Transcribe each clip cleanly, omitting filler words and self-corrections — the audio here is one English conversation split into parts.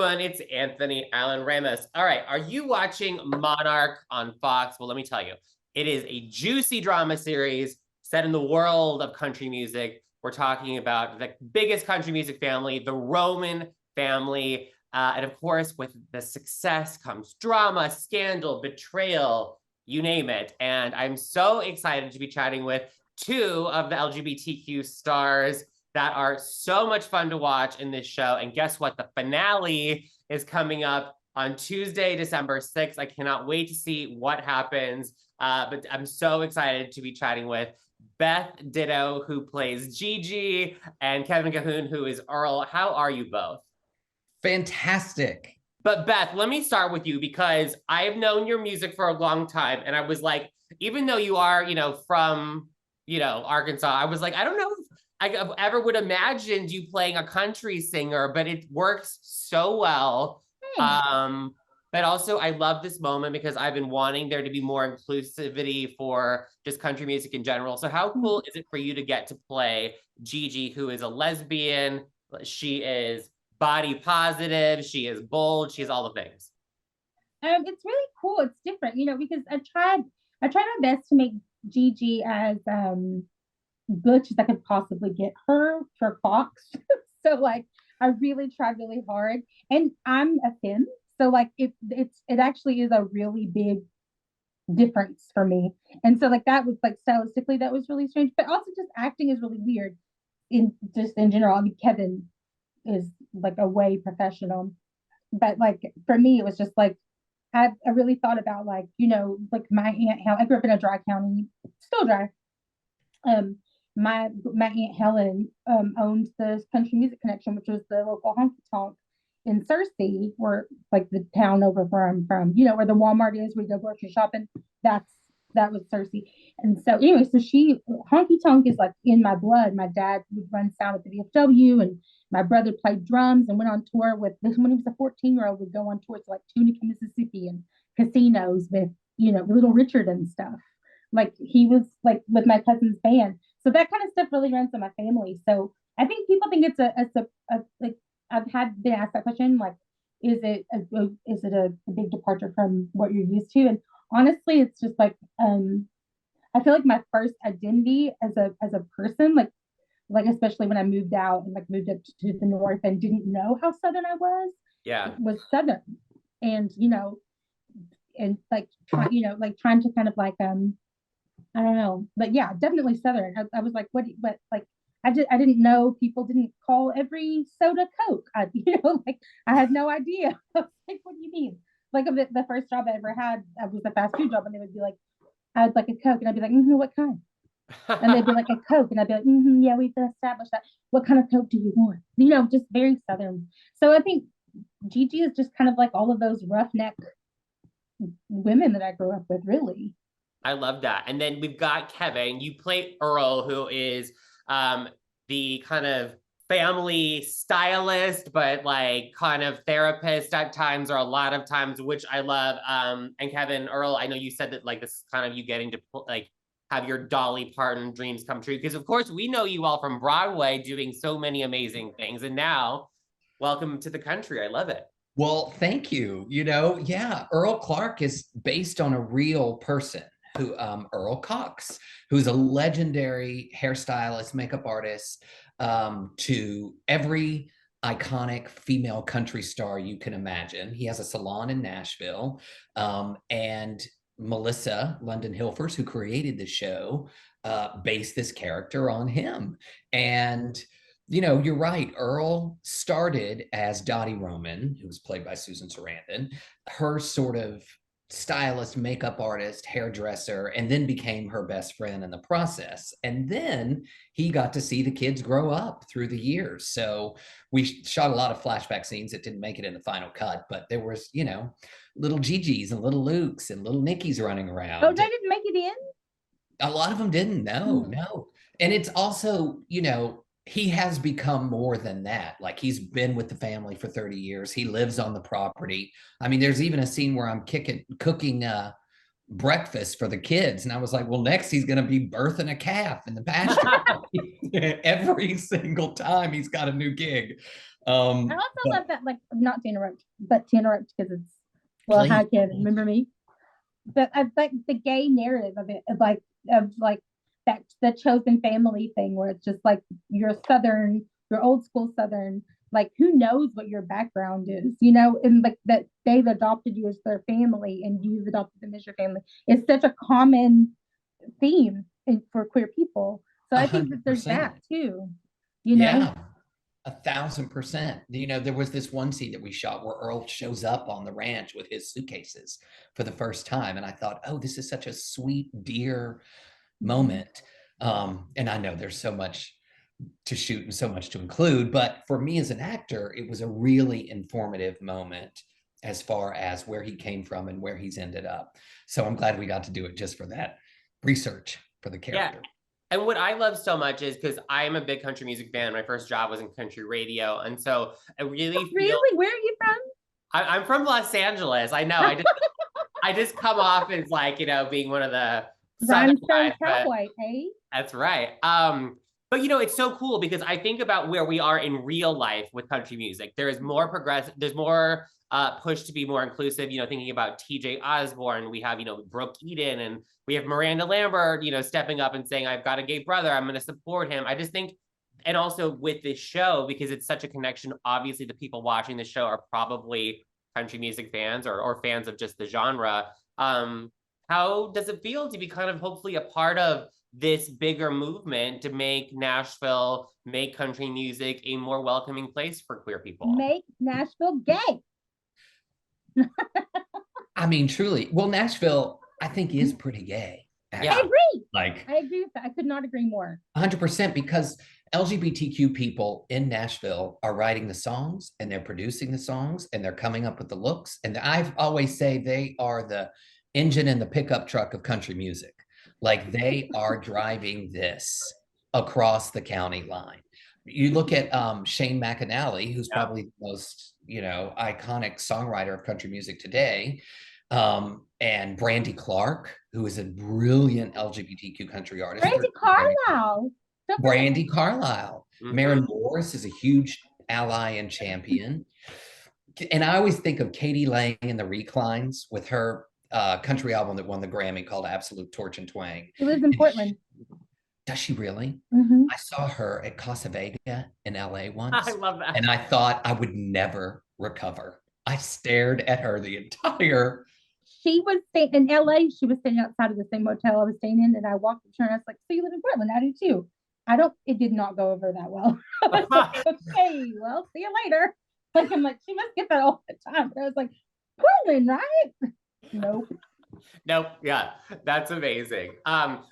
everyone, it's Anthony Allen Ramos. All right, are you watching Monarch on Fox? Well, let me tell you, it is a juicy drama series set in the world of country music. We're talking about the biggest country music family, the Roman family. And of course, with the success comes drama, scandal, betrayal, you name it. And I'm so excited to be chatting with two of the LGBTQ stars that are so much fun to watch in this show. And guess what? The finale is coming up on Tuesday, December 6th. I cannot wait to see what happens. But I'm so excited to be chatting with Beth Ditto, who plays Gigi, and Kevin Cahoon, who is Earl. How are you both? Fantastic. But Beth, let me start with you because I have known your music for a long time. And I was like, even though you are, from, Arkansas, I was like, I don't know if I ever would imagined you playing a country singer, but it works so well. But also I love this moment because I've been wanting there to be more inclusivity for just country music in general. So how cool is it for you to get to play Gigi, who is a lesbian? She is body positive, she is bold, she's all the things. It's really cool. It's different, because I tried my best to make Gigi as butch as I could possibly get her for Fox. So like I really tried really hard, and I'm a femme, so like it actually is a really big difference for me. And so like that was like stylistically that was really strange, but also just acting is really weird in general. I mean, Kevin is like a way professional, but like for me it was just like I really thought about like like my aunt Helen. I grew up in a dry county, still dry. My aunt Helen owned the Country Music Connection, which was the local honky tonk in Searcy, where like the town over from where the Walmart is, where you go grocery shopping. That was Searcy. And so anyway, so honky tonk is like in my blood. My dad would run sound at the VFW, and my brother played drums and went on tour with this when he was a 14-year-old, would go on tour to like Tunica, Mississippi, and casinos with Little Richard and stuff. Like he was like with my cousin's band. So that kind of stuff really runs in my family. So I think people think it's a like I've been asked that question, like, is it a big departure from what you're used to? And honestly, it's just like I feel like my first identity as a person, like especially when I moved out and like moved up to the north and didn't know how Southern I was. Yeah, was Southern, and and like trying to kind of like I don't know, but yeah, definitely Southern. I was like, what like I didn't know people didn't call every soda Coke. Like I had no idea. I was like, what do you mean? Like the first job I ever had was a fast food job, and they would be like, I would like a Coke, and I'd be like, what kind? And they'd be like, a Coke, and I'd be like, yeah, we've established that. What kind of Coke do you want? Just very Southern. So I think Gigi is just kind of like all of those roughneck women that I grew up with, really. I love that. And then we've got Kevin. You play Earl, who is the kind of family stylist, but like kind of therapist at times, or a lot of times, which I love. And Kevin, Earl, I know you said that like this is kind of you getting to like have your Dolly Parton dreams come true, because of course we know you all from Broadway doing so many amazing things, and now welcome to the country. I love it. Well, thank you. Yeah, Earl Clark is based on a real person, who Earl Cox, who's a legendary hairstylist, makeup artist, to every iconic female country star you can imagine. He has a salon in Nashville, and Melissa London Hilfers, who created the show, based this character on him. And you're right. Earl started as Dottie Roman, who was played by Susan Sarandon, her sort of stylist, makeup artist, hairdresser, and then became her best friend in the process. And then he got to see the kids grow up through the years. So we shot a lot of flashback scenes that didn't make it in the final cut, but there was, little Gigi's and little Luke's and little Nikki's running around. Oh, they didn't make it in? A lot of them didn't. No. And it's also, he has become more than that. Like he's been with the family for 30 years. He lives on the property. I mean, there's even a scene where I'm cooking breakfast for the kids. And I was like, well, next he's going to be birthing a calf in the pasture. Every single time he's got a new gig. I also love that, like, not to interrupt, but to interrupt because it's, well, hi, Kevin, remember me? But I like the gay narrative of it, of like that, the chosen family thing, where it's just like you're Southern, you're old school Southern, like who knows what your background is, you know, and like that they've adopted you as their family and you've adopted them as your family. It's such a common theme for queer people. So I think that there's 100%. that too, you know? Yeah, 1,000%. You know, there was this one scene that we shot where Earl shows up on the ranch with his suitcases for the first time. And I thought, oh, this is such a sweet, dear moment. And I know there's so much to shoot and so much to include, but for me as an actor, it was a really informative moment as far as where he came from and where he's ended up. So I'm glad we got to do it just for that research for the character. Yeah. And what I love so much is because I'm a big country music fan. My first job was in country radio. And so I really feel... Really? Where are you from? I'm from Los Angeles. I know. I just come off as like, you know, being one of the Rhinestone cowboy, eh? That's right. But you know, it's so cool because I think about where we are in real life with country music. There is more progressive, there's more push to be more inclusive, you know, thinking about TJ Osborne, we have, you know, Brooke Eden, and we have Miranda Lambert, you know, stepping up and saying, I've got a gay brother, I'm going to support him. I just think, and also with this show, because it's such a connection, obviously the people watching the show are probably country music fans or fans of just the genre. How does it feel to be kind of hopefully a part of this bigger movement to make Nashville, make country music a more welcoming place for queer people? Make Nashville gay. I mean, truly. Well, Nashville, I think, is pretty gay. Actually. I agree. Like, I agree with that. I could not agree more. 100%, because LGBTQ people in Nashville are writing the songs and they're producing the songs and they're coming up with the looks. And I've always say they are the engine and the pickup truck of country music. Like, they are driving this across the county line. You look at Shane McAnally, who's probably the most, you know, iconic songwriter of country music today, and Brandy Clark, who is a brilliant LGBTQ country artist. Brandy Carlisle. Maren Morris is a huge ally and champion. And I always think of Katie Lang in the Reclines with her country album that won the Grammy called Absolute Torch and Twang. She lives in Portland. Does she really? I saw her at Casa Vega in LA once. I love that. And I thought I would never recover. I stared at her the entire... She was staying in LA. She was staying outside of the same motel I was staying in. And I walked up to her and I was like, so you live in Portland? I do too. It did not go over that well. I was like, okay, well, see you later. Like, I'm like, she must get that all the time. But I was like, Portland, right? Nope. Yeah, that's amazing.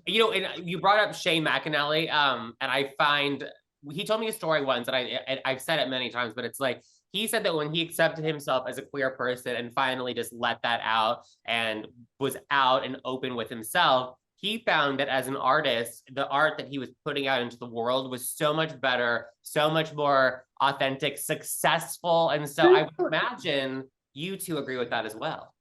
You know, and you brought up Shane McAnally, and I find he told me a story once, and I've said it many times, but it's like he said that when he accepted himself as a queer person and finally just let that out and was out and open with himself, he found that as an artist, the art that he was putting out into the world was so much better, so much more authentic, successful, and so I would imagine you two agree with that as well.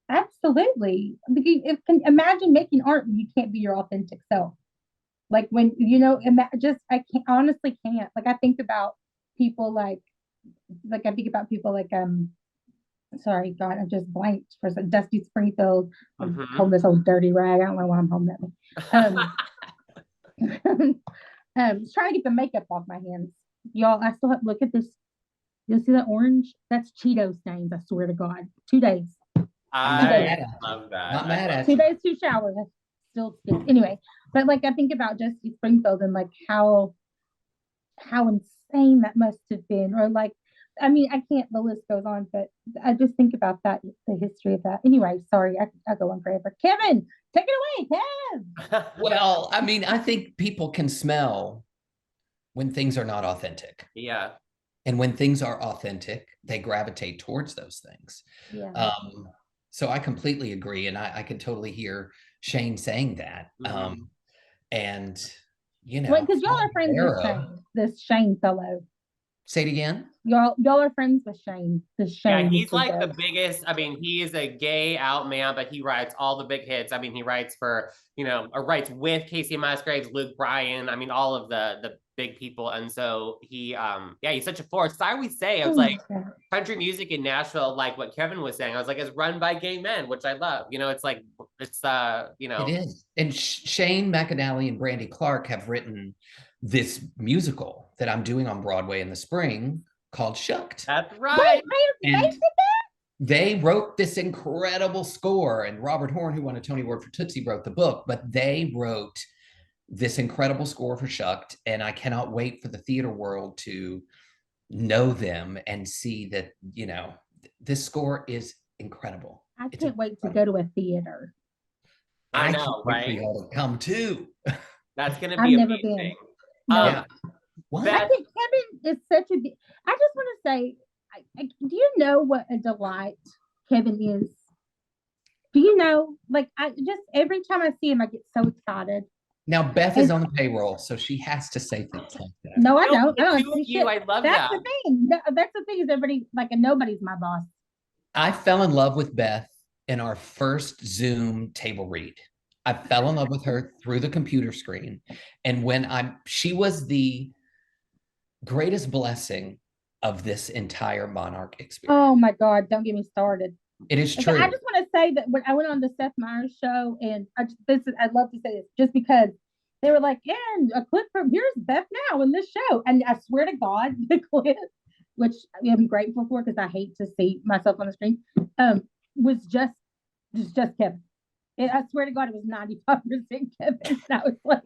Absolutely. Imagine making art when you can't be your authentic self. Like, when, you know, I can't, honestly can't. Like, I think about people like sorry, God, I just blanked for some Dusty Springfield. I'm holding this old dirty rag. I don't know why I'm holding that. Trying to get the makeup off my hands. Y'all, I still have, look at this. You see that orange? That's Cheeto stains, I swear to God. 2 days. I love that. Not mad at 2 days, 2 showers. Still stinks. Anyway, but like, I think about Dusty Springfield and like how insane that must have been. Or like, I mean, I can't, the list goes on, but I just think about that, the history of that. Anyway, sorry, I go on forever. Kevin, take it away, Kev. Well, I mean, I think people can smell when things are not authentic. Yeah. And when things are authentic, they gravitate towards those things. Yeah. So I completely agree. And I can totally hear Shane saying that. And, you know. Because y'all are friends with Shane, this Shane fellow. Say it again. Y'all are friends with Shane. The Yeah, Shane. he's like the Beth. biggest. I mean, he is a gay out man, but he writes all the big hits. I mean, he writes for, or writes with Casey Musgraves, Luke Bryan. I mean, all of the big people. And so he's such a force. So I always say, I was like, country music in Nashville, like what Kevin was saying, I was like, is run by gay men, which I love. It's like, It is. And Shane McAnally and Brandy Clark have written this musical that I'm doing on Broadway in the spring called Shucked. That's right. And they wrote this incredible score, and Robert Horn, who won a Tony Award for Tootsie, wrote the book, but they wrote this incredible score for Shucked, and I cannot wait for the theater world to know them and see that, this score is incredible. I can't wait to go to a theater. I know, right? For y'all to come too. That's gonna I've be never amazing. been. No. Yeah. What? I think Kevin is such a. I just want to say, do you know what a delight Kevin is? Do you know? Like, I just every time I see him, I get so excited. Now Beth is on the payroll, so she has to say things like that. No, I don't. I love that. That's the thing. That's the thing is everybody and nobody's my boss. I fell in love with Beth in our first Zoom table read. I fell in love with her through the computer screen, and she was the greatest blessing of this entire Monarch experience. Oh my God! Don't get me started. It is true. I just want to say that when I went on the Seth Meyers show, and I'd love to say this just because they were like, and a clip from here's Beth now in this show, and I swear to God, the clip, which I'm grateful for because I hate to see myself on the screen, was just Kevin. I swear to God, it was 95% Kevin. And I was like,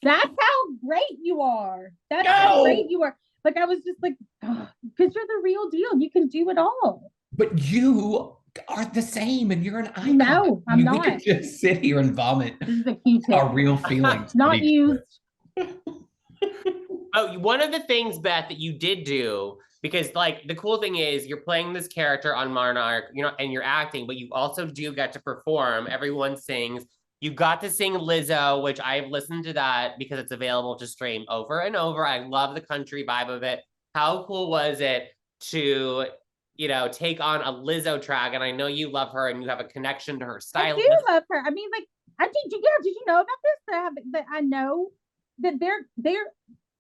that's how great you are. That's how great you are. Like, I was just like, because you're the real deal. You can do it all. But you are the same, and you're an icon. No, I'm not. We could just sit here and vomit This is a Q-tip. our real feelings. Not used. Oh, one of the things, Beth, that you did do, because like the cool thing is you're playing this character on Monarch, and you're acting, but you also do get to perform. Everyone sings. You got to sing Lizzo, which I've listened to that because it's available to stream over and over. I love the country vibe of it. How cool was it to, take on a Lizzo track? And I know you love her and you have a connection to her style. I do love her. I mean, like, did you know about this? That I know that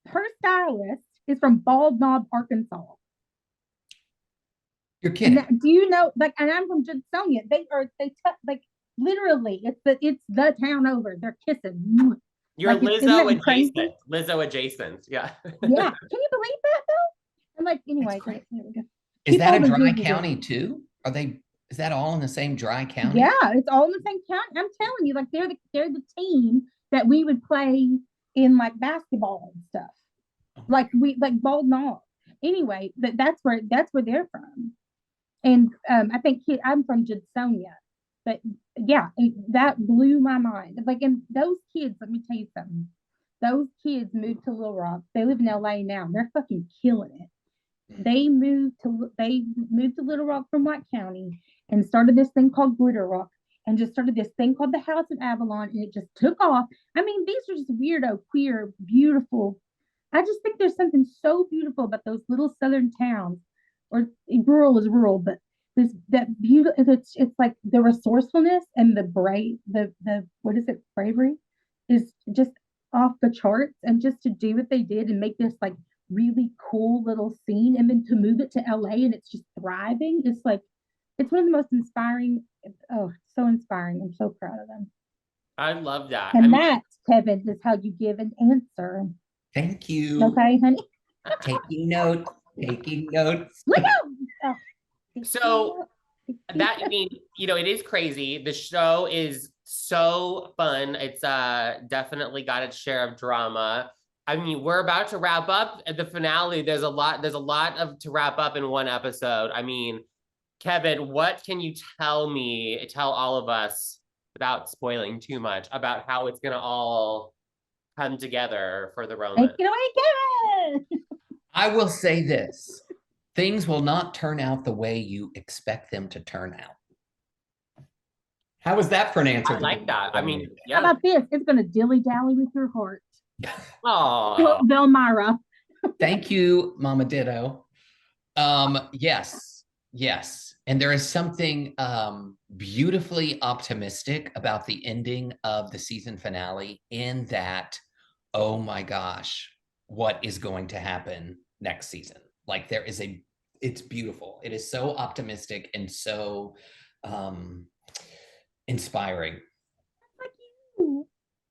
her stylist is from Bald Knob, Arkansas. You're kidding. And do you know, like, and I'm from Judsonia. Literally, it's the town over. They're kissing. You're like, Lizzo adjacent. Lizzo adjacent. Yeah. Yeah. Can you believe that though? And like, anyway, great. There we go. Is that a dry county too? Is that all in the same dry county? Yeah, it's all in the same county. I'm telling you, like they're the team that we would play in like basketball and stuff. Like Bald Knob. Anyway, that's where they're from. And I think I'm from Judsonia. But yeah, that blew my mind. Like, and those kids, let me tell you something. Those kids moved to Little Rock. They live in LA now. They're fucking killing it. They moved to Little Rock from White County and started this thing called Glitter Rock and just started this thing called the House in Avalon, and it just took off. I mean, these are just weirdo, queer, beautiful. I just think there's something so beautiful about those little southern towns, or rural is rural, but that beautiful. It's like the resourcefulness and the bravery is just off the charts, and just to do what they did and make this like really cool little scene, and then to move it to LA and it's just thriving. It's like, it's one of the most inspiring. Oh, so inspiring. I'm so proud of them. I love that. And that, Kevin, is how you give an answer. Thank you. Okay, honey. Taking notes. Look out! Oh. So that, I mean, it is crazy. The show is so fun. It's definitely got its share of drama. I mean, we're about to wrap up at the finale. There's a lot to wrap up in one episode. I mean, Kevin, what can you tell all of us, without spoiling too much, about how it's going to all come together for the romance? Take it away, Kevin! I will say this. Things will not turn out the way you expect them to turn out. How was that for an answer? I like that. I mean, yeah. How about this? It's going to dilly-dally with your heart. Oh, Velmyra. Thank you, Mama Ditto. Yes, yes. And there is something beautifully optimistic about the ending of the season finale in that, oh my gosh, what is going to happen next season? Like it's beautiful. It is so optimistic and so inspiring. Like you.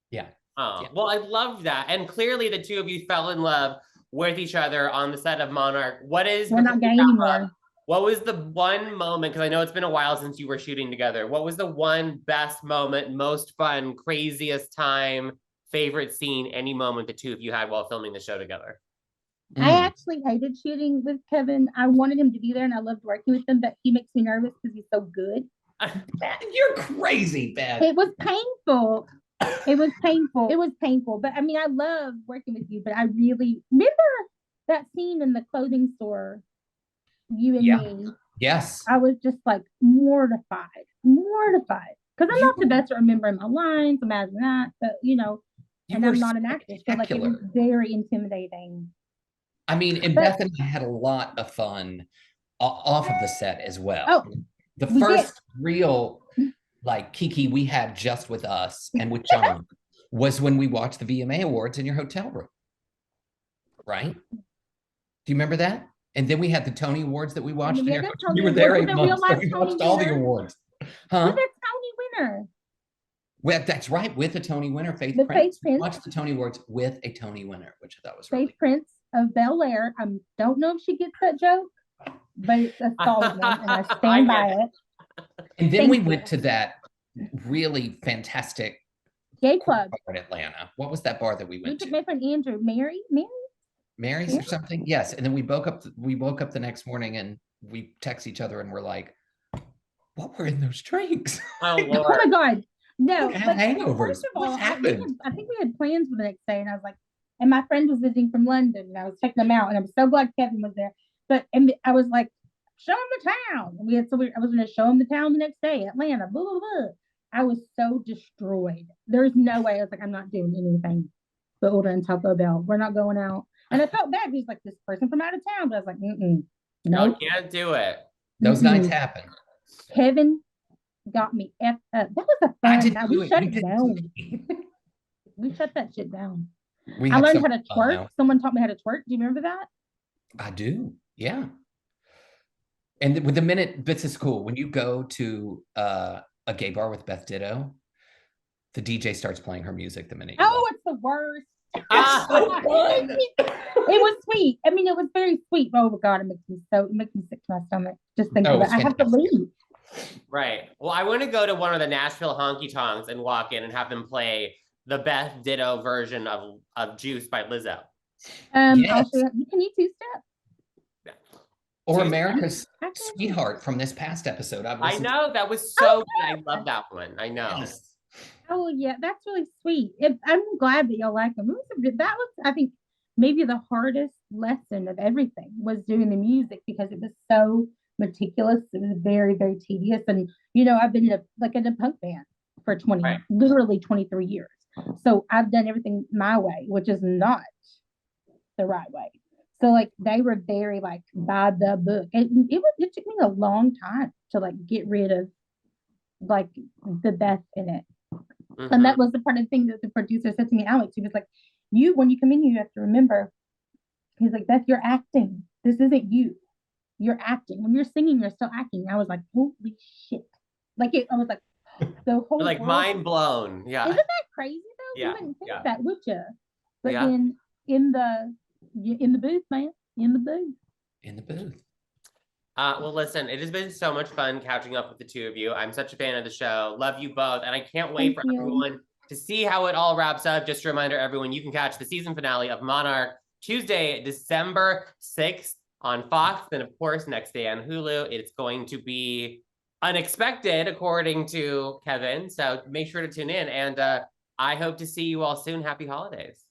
Yeah. Oh, Yeah. well, I love that. And clearly the two of you fell in love with each other on the set of Monarch. We're not gay anymore. What was the one moment, because I know it's been a while since you were shooting together, what was the one best moment, most fun, craziest time, favorite scene, any moment the two of you had while filming the show together? I actually hated shooting with Kevin. I wanted him to be there and I loved working with him, but he makes me nervous because he's so good. You're crazy, Beth. It was painful. It was painful. It was painful. But I mean, I love working with you, but I really remember that scene in the clothing store, you and me. Yes. I was just like mortified. Because I'm not the best at remembering my lines, imagine that. But and I'm not an actress. So like it was very intimidating. I mean, and Beth and I had a lot of fun off of the set as well. Oh, the first real like Kiki we had just with us and with John was when we watched the VMA Awards in your hotel room. Right? Do you remember that? And then we had the Tony Awards that we watched in your hotel. You were there 8 months, so we watched all the awards. Huh? With a Tony winner. Well, that's right, with a Tony winner, Faith Prince. We watched the Tony Awards with a Tony winner, which I thought was really Faith Prince of Bel Air. I don't know if she gets that joke, but it's a solid one, and I stand by it. And then we went to that really fantastic gay club in Atlanta. What was that bar that we went to? We took my friend Andrew. Mary's or something. Yes, and then we woke up the next morning and we text each other and we're like, "What were in those drinks?" Oh, oh my god, no! Hangovers. First of all, what happened? I think we had plans for the next day, and I was like, and my friend was visiting from London, and I was checking them out, and I'm so glad Kevin was there. But I was like, show him the town. I was going to show him the town the next day, Atlanta. Blah blah blah. I was so destroyed. There's no way. I was like, I'm not doing anything but ordering Taco Bell. We're not going out. And I felt bad. He was like, this person from out of town. But I was like, no, can't do it. Those nights happen. Kevin got me up. That was a fun night. We shut it down. We shut that shit down. I learned how to twerk. Someone taught me how to twerk. Do you remember that? I do. Yeah. And with the minute, this is cool. When you go to a gay bar with Beth Ditto, the DJ starts playing her music the minute. It's the worst. It's so fun. It was sweet. I mean, it was very sweet. Oh my god, it makes me sick to my stomach. Just think of it. I have to leave. Right. Well, I want to go to one of the Nashville honky tonks and walk in and have them play the Beth Ditto version of Juice by Lizzo. Yes. Can you two-step? Yeah. Or America's Sweetheart from this past episode. I know, that was so good. I love that one. I know. Yes. Oh yeah, that's really sweet. I'm glad that y'all like them. That was, I think, maybe the hardest lesson of everything was doing the music because it was so meticulous. It was very, very tedious. And I've been in a punk band for literally 23 years. So I've done everything my way, which is not the right way. So like they were very like by the book. It took me a long time to like get rid of like the Beth in it. Mm-hmm. And that was the part of the thing that the producer said to me, Alex. He was like, when you come in here, you have to remember. He's like, Beth, you're acting. This isn't you. You're acting. When you're singing, you're still acting. I was like, holy shit. I was like, the whole like mind blown. Yeah. Isn't that crazy though? Yeah. You wouldn't think that, would you? But then in the booth, man. In the booth. Well, listen, it has been so much fun catching up with the two of you. I'm such a fan of the show. Love you both. And I can't wait for everyone to see how it all wraps up. Just a reminder, everyone, you can catch the season finale of Monarch Tuesday, December 6th on Fox. Then, of course, next day on Hulu. It's going to be unexpected, according to Kevin. So make sure to tune in. And I hope to see you all soon. Happy holidays.